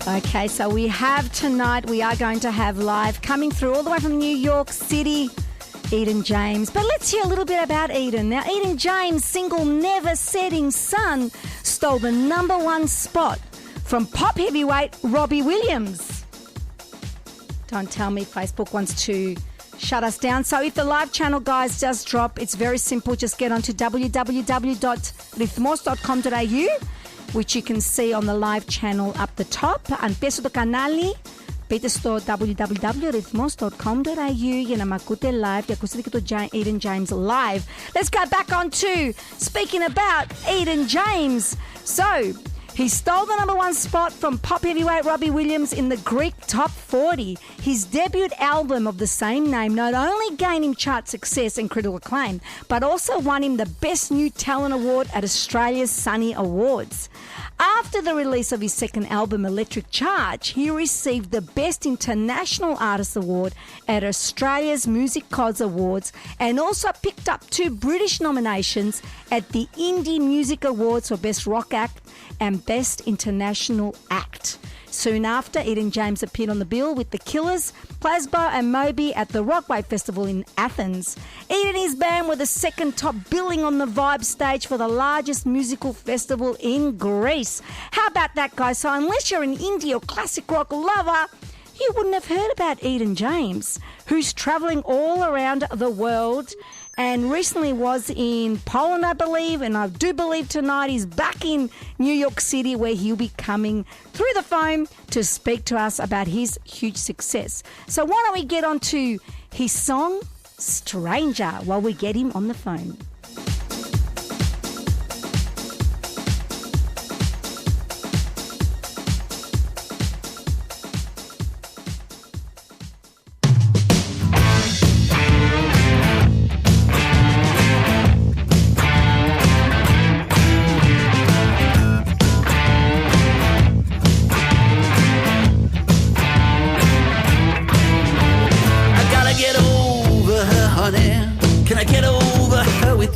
Okay, so we have going to have live coming through all the way from New York City, Eden James. But let's hear a little bit about Eden. Now, Eden James' single Never Setting Sun stole the #1 spot from pop heavyweight Robbie Williams. Don't tell me Facebook wants to shut us down. So if the live channel, guys, does drop, it's very simple. Just get onto www.rythmos.com.au, which you can see on the live channel up the top. Αν πέσω το κανάλι, μπείτε στο www.rythmos.com.au για να μ' ακούτε live και ακούσετε και το Eden James live. Let's go back on to speaking about Eden James. So, he stole the #1 spot from pop heavyweight Robbie Williams in the Greek Top 40. His debut album of the same name not only gained him chart success and critical acclaim, but also won him the Best New Talent Award at Australia's Sunny Awards. After the release of his second album, Electric Charge, he received the Best International Artist Award at Australia's Music Cods Awards and also picked up 2 British nominations at the Indie Music Awards for Best Rock Act and Best International Act. Soon after, Eden James appeared on the bill with The Killers, Plasbo and Moby at the Rockwave Festival in Athens. Eden and his band were the second top billing on the Vibe stage for the largest musical festival in Greece. How about that, guys? So unless you're an indie or classic rock lover, you wouldn't have heard about Eden James, who's travelling all around the world and recently was in Poland, I believe, and I do believe tonight he's back in New York City where he'll be coming through the phone to speak to us about his huge success. So why don't we get on to his song, Stranger, while we get him on the phone. Can I get over her with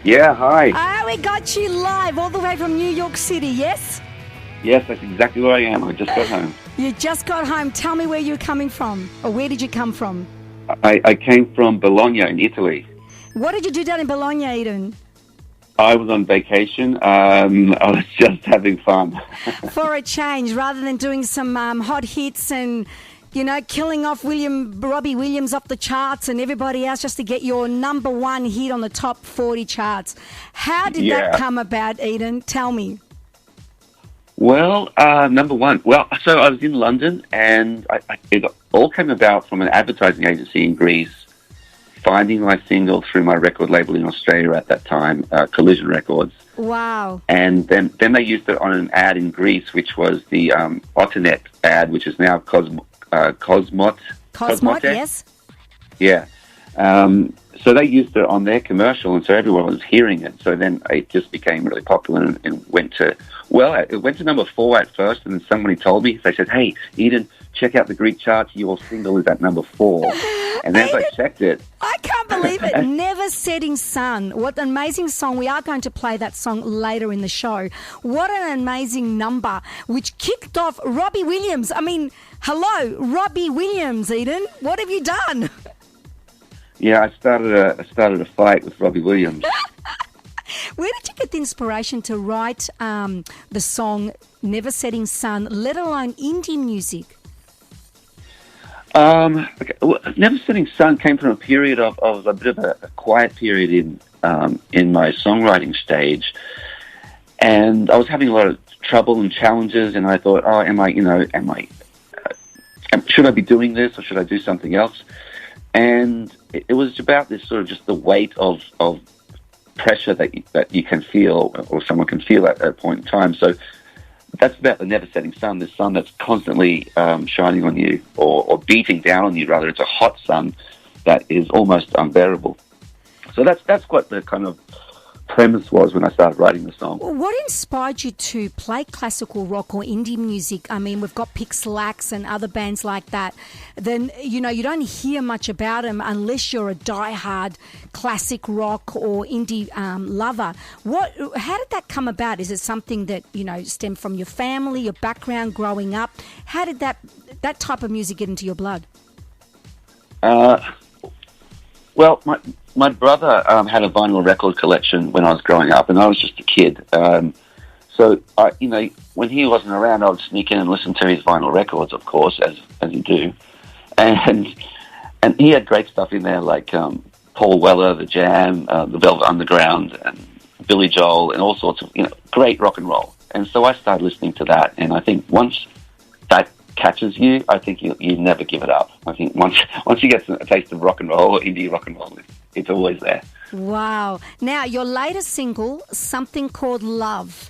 Yeah, hi. We got you live all the way from New York City, yes? Yes, that's exactly where I am. I just got home. You just got home. Tell me where you're coming from, or where did you come from? I came from Bologna in Italy. What did you do down in Bologna, Eden? I was on vacation. I was just having fun. For a change, rather than doing some hot hits and, killing off Robbie Williams off the charts and everybody else just to get your number one hit on the top 40 charts. How did that come about, Eden? Tell me. Well, number one. Well, so I was in London, and it all came about from an advertising agency in Greece finding my single through my record label in Australia at that time, Collision Records. Wow. And then they used it on an ad in Greece, which was the Otanet ad, which is now Cosmot, yes. Yeah. So they used it on their commercial, and so everyone was hearing it. So then it just became really popular and went to number 4 at first, and then somebody told me, they said, "Hey, Eden, check out the Greek charts. Your single is at number 4." And as I checked it... I can't believe it. Never Setting Sun. What an amazing song. We are going to play that song later in the show. What an amazing number, which kicked off Robbie Williams. I mean, hello, Robbie Williams, Eden. What have you done? Yeah, I started a fight with Robbie Williams. Where did you get the inspiration to write the song Never Setting Sun, let alone indie music? Never Setting Sun came from a period of a bit of a quiet period in my songwriting stage, and I was having a lot of trouble and challenges, and I thought, should I be doing this, or should I do something else? And it was about this sort of just the weight of pressure that you can feel, or someone can feel at a point in time. So that's about the never setting sun, this sun that's constantly shining on you, or beating down on you, rather. It's a hot sun that is almost unbearable. So that's what the kind of premise was when I started writing the song. What inspired you to play classical rock or indie music? I mean, we've got Pixelax and other bands like that. Then, you don't hear much about them unless you're a diehard classic rock or indie lover. How did that come about? Is it something that, stemmed from your family, your background growing up? How did that type of music get into your blood? Well, my brother had a vinyl record collection when I was growing up, and I was just a kid. So, when he wasn't around, I would sneak in and listen to his vinyl records, of course, as you do. And he had great stuff in there, like Paul Weller, The Jam, The Velvet Underground, and Billy Joel, and all sorts of great rock and roll. And so I started listening to that, and I think once that catches you, I think you never give it up. I think once you get a taste of rock and roll, or indie rock and roll, it's always there. Wow. Now, your latest single, Something Called Love.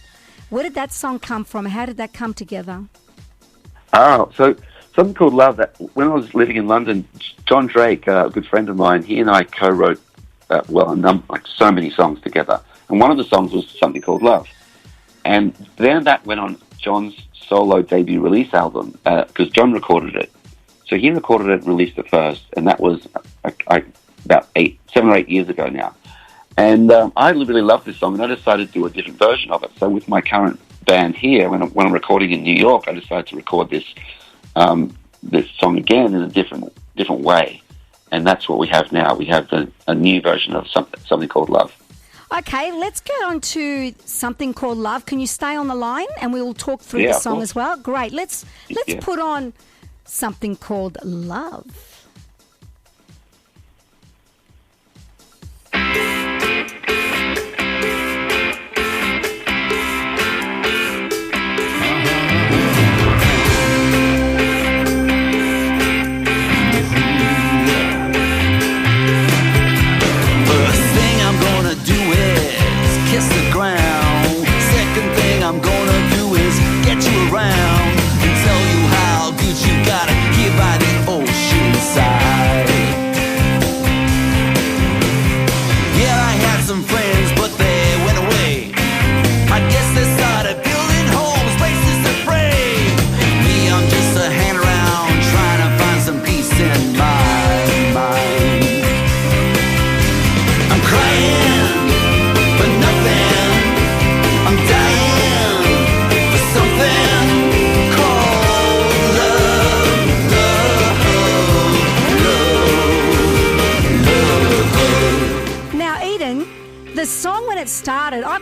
Where did that song come from? How did that come together? Oh, so Something Called Love, that when I was living in London, John Drake, a good friend of mine, he and I co-wrote so many songs together. And one of the songs was Something Called Love. And then that went on John's solo debut release album, because John recorded it. So he recorded it and released it first, and that was about 7 or 8 years ago now. And I really loved this song, and I decided to do a different version of it. So with my current band here, when I'm recording in New York, I decided to record this song again in a different way. And that's what we have now. We have a new version of something called Love. Okay, let's get on to Something Called Love. Can you stay on the line and we will talk through the song as well? Great. Let's put on Something Called Love. Around and tell you how good you got it here by the ocean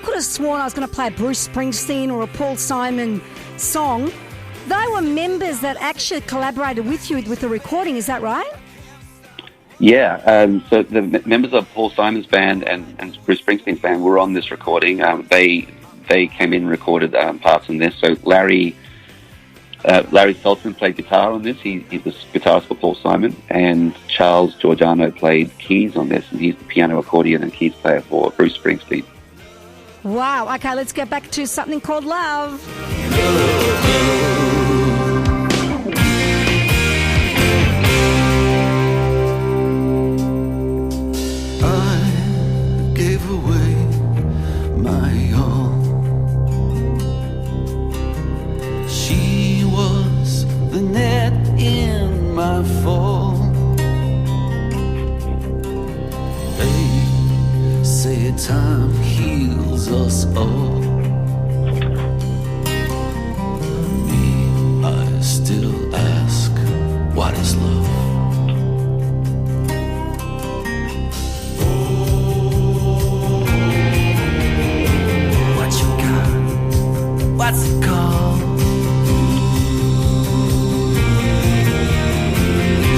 could have sworn I was going to play a Bruce Springsteen or a Paul Simon song. They were members that actually collaborated with you with the recording, is that right? Yeah, so the members of Paul Simon's band and Bruce Springsteen's band were on this recording. They came in and recorded parts on this. So Larry Felton played guitar on this. He was guitarist for Paul Simon, and Charles Giordano played keys on this, and he's the piano, accordion, and keys player for Bruce Springsteen. Wow. Okay, let's get back to something called Love. Time heals us all. Me, I still ask, what is love? What you got? What's it called?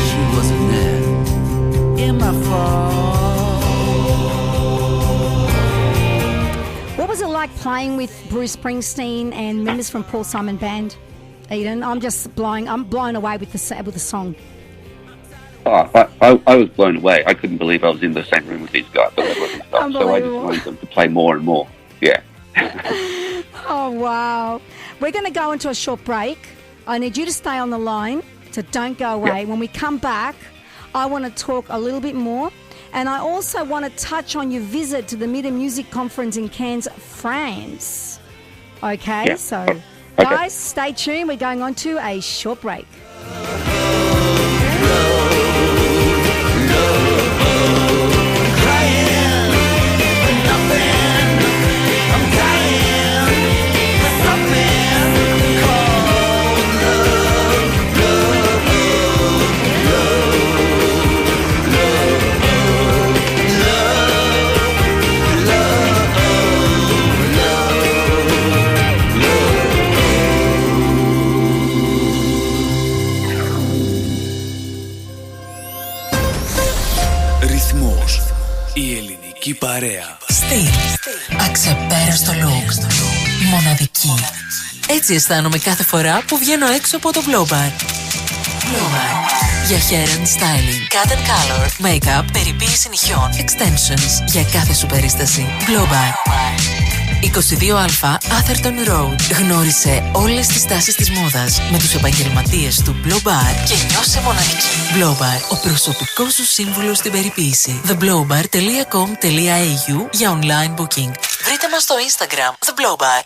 She wasn't there in my fall. What was it like playing with Bruce Springsteen and members from Paul Simon Band, Eden? I'm blown away with the song. Oh, I was blown away. I couldn't believe I was in the same room with these guys. So I just wanted them to play more and more. Yeah. Oh, wow. We're going to go into a short break. I need you to stay on the line, so don't go away. Yep. When we come back, I want to talk a little bit more. And I also want to touch on your visit to the Mid Music Conference in Cannes, France. Okay, yeah. So okay. Guys, stay tuned. We're going on to a short break. Ρυθμός, η ελληνική παρέα. Στυλ, αξεπέραστο look, μοναδική. Έτσι αισθάνομαι κάθε φορά που βγαίνω έξω από το Blow Bar. Blow Bar. Για hair and styling, cut and color, make-up, περιποίηση νυχιών, extensions. Για κάθε σου περίσταση. Blow Bar. 22α Atherton Road. Γνώρισε όλες τις τάσεις της μόδας με τους επαγγελματίες του Blow Bar και νιώσε μοναδική. Blow Bar, ο προσωπικός σου σύμβουλος στην περιποίηση. theblowbar.com.au για online booking. Βρείτε μας στο Instagram The Blow Bar.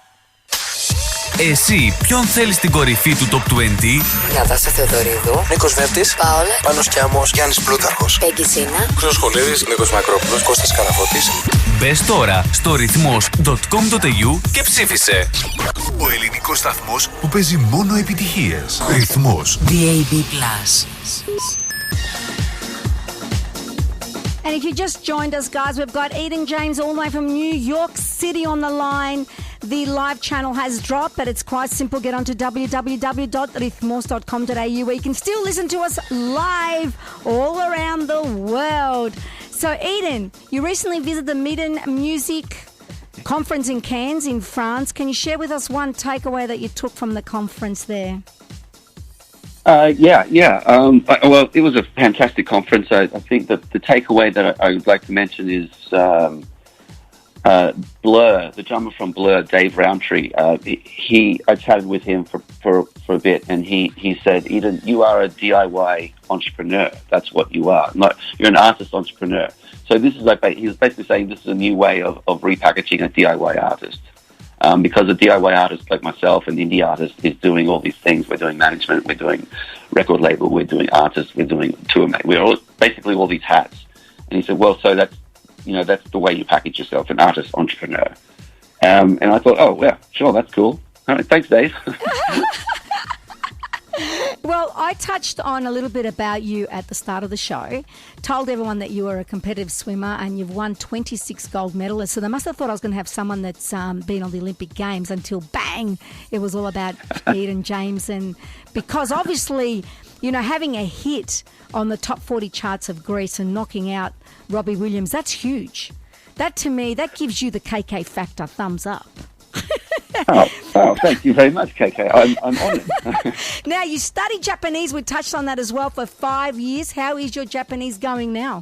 Εσύ ποιον θέλεις στην κορυφή του Top 20? Νατάσα Θεοδωρίδου, Νίκος Βέπτης, Πάολα, Πάνος Κιάμος, Γιάννης Πλούταρχος, Πέγγι Σίνα, Χρήστος Σχολίδης, Νίκος Μακρόπουλος, Κώστας Καραφώτης. Μπες τώρα στο rythmos.com.au και ψήφισε. Ο ελληνικός σταθμός που παίζει μόνο επιτυχίες. Ρυθμός. DAB+. And if you just joined us, guys, we've got Eden James all the way from New York City on the line. The live channel has dropped, but it's quite simple. Get onto www.rythmos.com.au where you can still listen to us live all around the world. So, Eden, you recently visited the Mid Music Conference in Cannes in France. Can you share with us one takeaway that you took from the conference there? Well, it was a fantastic conference. I think that the takeaway that I would like to mention is Blur, the drummer from Blur, Dave Rowntree. I chatted with him for a bit, and he said, "Eden, you are a DIY entrepreneur. That's what you are. You're an artist entrepreneur." So this is he was basically saying this is a new way of repackaging a DIY artist. Because a DIY artist like myself, an indie artist, is doing all these things. We're doing management, we're doing record label, we're doing artists, we're doing tour mate. We're all basically all these hats. And he said, well, so that's the way you package yourself, an artist entrepreneur. And I thought, oh, yeah, sure, that's cool. All right, thanks, Dave. Well, I touched on a little bit about you at the start of the show, told everyone that you were a competitive swimmer and you've won 26 gold medalists. So they must have thought I was going to have someone that's been on the Olympic Games until, bang, it was all about Eden James. And because obviously, you know, having a hit on the top 40 charts of Greece and knocking out Robbie Williams, that's huge. That, to me, that gives you the KK factor. Thumbs up. Oh, thank you very much, KK. I'm honoured. Now, you studied Japanese. We touched on that as well for 5 years. How is your Japanese going now?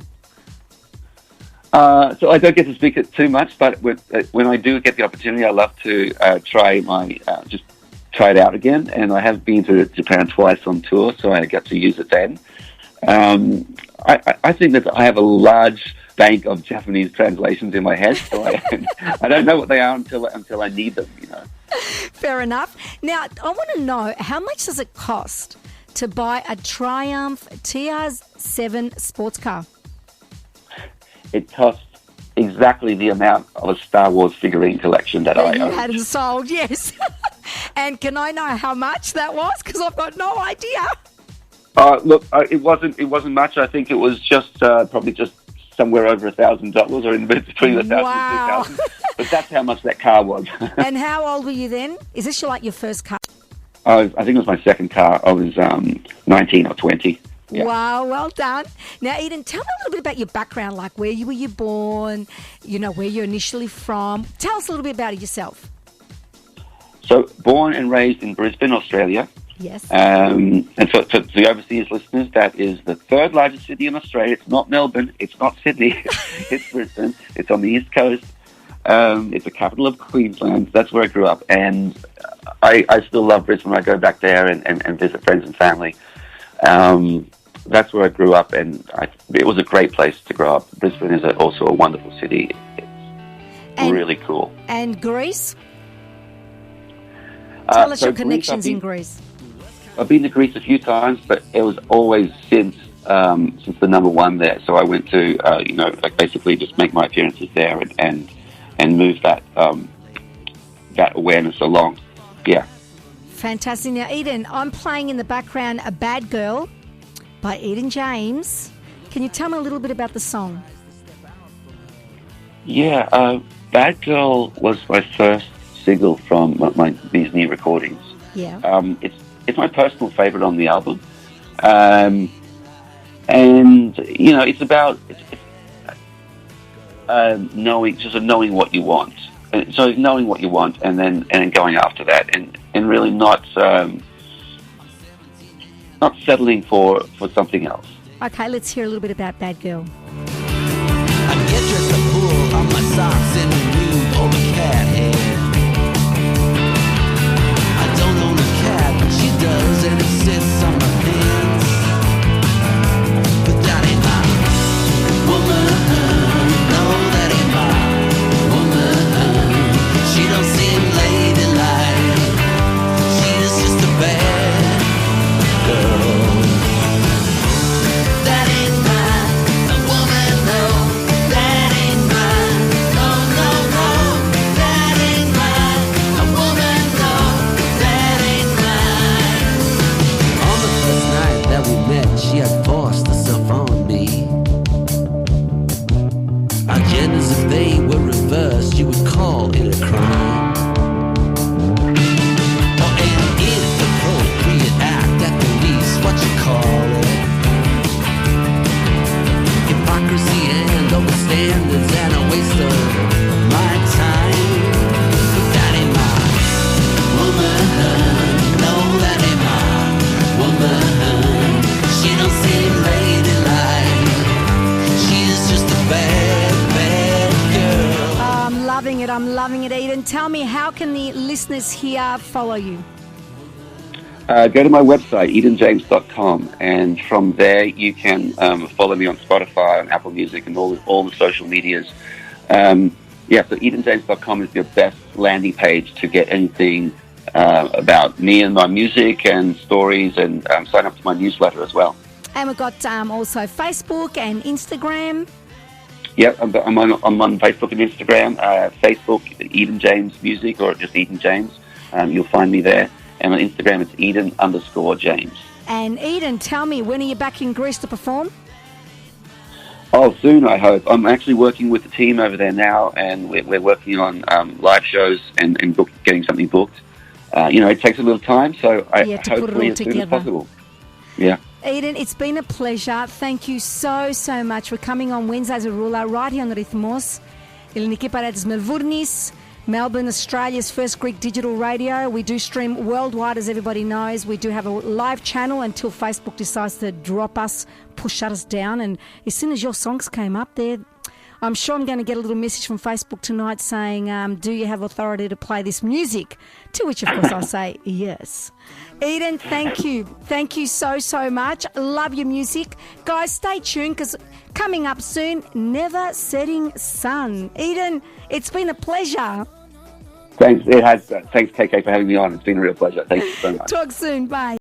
So I don't get to speak it too much, but when I do get the opportunity, I love to try it out again. And I have been to Japan twice on tour, so I get to use it then. I think that I have a large bank of Japanese translations in my head, so I don't know what they are until I need them, you know. Fair enough. Now, I want to know, how much does it cost to buy a Triumph TR7 sports car? It costs exactly the amount of a Star Wars figurine collection that I own. You hadn't sold, yes. And can I know how much that was? Because I've got no idea. Look, it wasn't much. I think it was just probably just somewhere over $1,000, or in between $1,000 and $2,000. But that's how much that car was. And how old were you then? Is this your first car? I think it was my second car. I was 19 or 20. Yeah. Wow, well done. Now, Eden, tell me a little bit about your background, like where were you born, you know, where you're initially from. Tell us a little bit about it yourself. So, born and raised in Brisbane, Australia. Yes. And for the overseas listeners, that is the third largest city in Australia. It's not Melbourne. It's not Sydney. It's Brisbane. It's on the east coast. It's the capital of Queensland. That's where I grew up. And I still love Brisbane. I go back there and visit friends and family. That's where I grew up, and it was a great place to grow up. Brisbane is also a wonderful city. It's really cool. And Greece? Tell us your connections in Greece. I've been to Greece a few times, but it was always since the number one there. So I went to, basically just make my appearances there and move that awareness along. Yeah. Fantastic. Now, Eden, I'm playing in the background A Bad Girl by Eden James. Can you tell me a little bit about the song? Yeah, Bad Girl was my first single from these new recordings. Yeah. It's my personal favourite on the album. And, you know, it's about knowing what you want. So knowing what you want and then going after that and really not settling for something else. Okay, let's hear a little bit about Bad Girl. I get dressed to pull on my socks in a nude old cat head. I don't own a cat, but she does, and it sits on my pants. But that ain't my woman. No, that ain't my woman. She don't seem ladylike. She's just a bad girl. That ain't my woman, no. That ain't my, no, no, no. That ain't my woman, no. That ain't mine. On the first night that we met, she had forced herself on me. Our genders, if they were reversed, you would call it a crime. Or an inappropriate act, at the least, what you call it. Hypocrisy and double standards and a waste of my time. But that ain't my woman. No, that ain't my woman. She don't seem ladylike. She's just a bad, bad girl. I'm loving it, Eden. Tell me, how can the listeners here follow you? Go to my website, edenjames.com, and from there you can follow me on Spotify, on Apple Music, and all the social medias. So edenjames.com is your best landing page to get anything about me and my music and stories, and sign up to my newsletter as well. And we've got also Facebook and Instagram. Yep, I'm on Facebook and Instagram. Facebook, Eden James Music, or just Eden James. You'll find me there. And on Instagram, it's Eden_James. And Eden, tell me, when are you back in Greece to perform? Oh, soon, I hope. I'm actually working with the team over there now, and we're working on live shows and getting something booked. It takes a little time, so To put it all hopefully as soon as together. possible. Yeah. Eden, it's been a pleasure. Thank you so much for coming on Wednesdays with Roula right here on Rythmos. Ελληνική παρέα της Μελβούρνης, Melbourne Australia's first Greek digital radio. We do stream worldwide, as everybody knows. We do have a live channel until Facebook decides to drop us, shut us down. And as soon as your songs came up there, I'm sure I'm going to get a little message from Facebook tonight saying, do you have authority to play this music? To which, of course, I'll say yes. Eden, thank you. Thank you so much. Love your music. Guys, stay tuned because coming up soon, Never Setting Sun. Eden, it's been a pleasure. Thanks. It has. Thanks, KK, for having me on. It's been a real pleasure. Thank you so much. Talk soon. Bye.